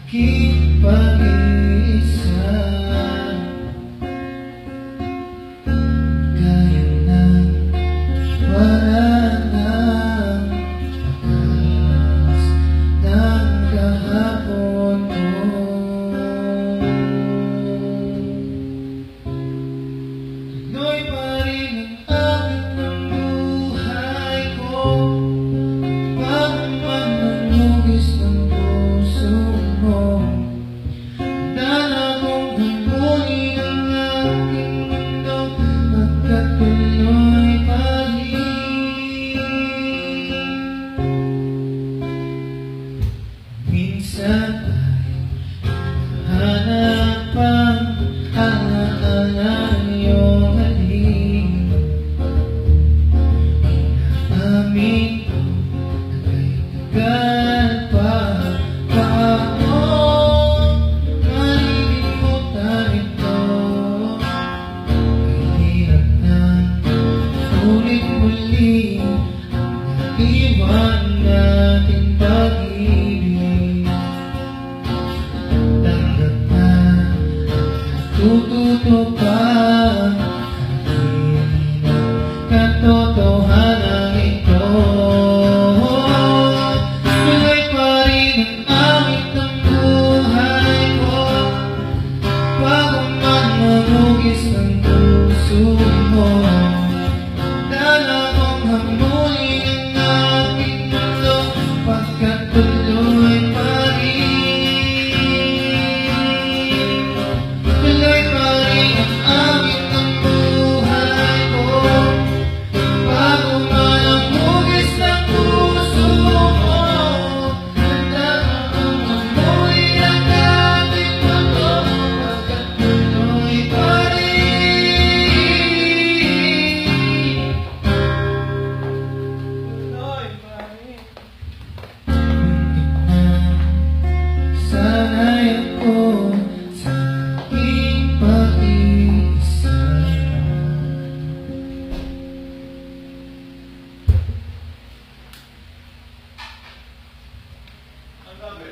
aking pag-iisa. Kaya na wala nang bakas ng kahapon mo. Tuloy pa rin ang akin ng buhay ko, pagman manugis ng puso mo. Handa kong hambunin ang aking mundo, magkatuloy pa rin. Minsan ay hanap ang alaala ng iyong halik. Inaamin ko na kay tagal pa ako malilimutan ito. Kahirap na ulit muli ang naiwan nating pag-ibig. Tanggap na tututo pa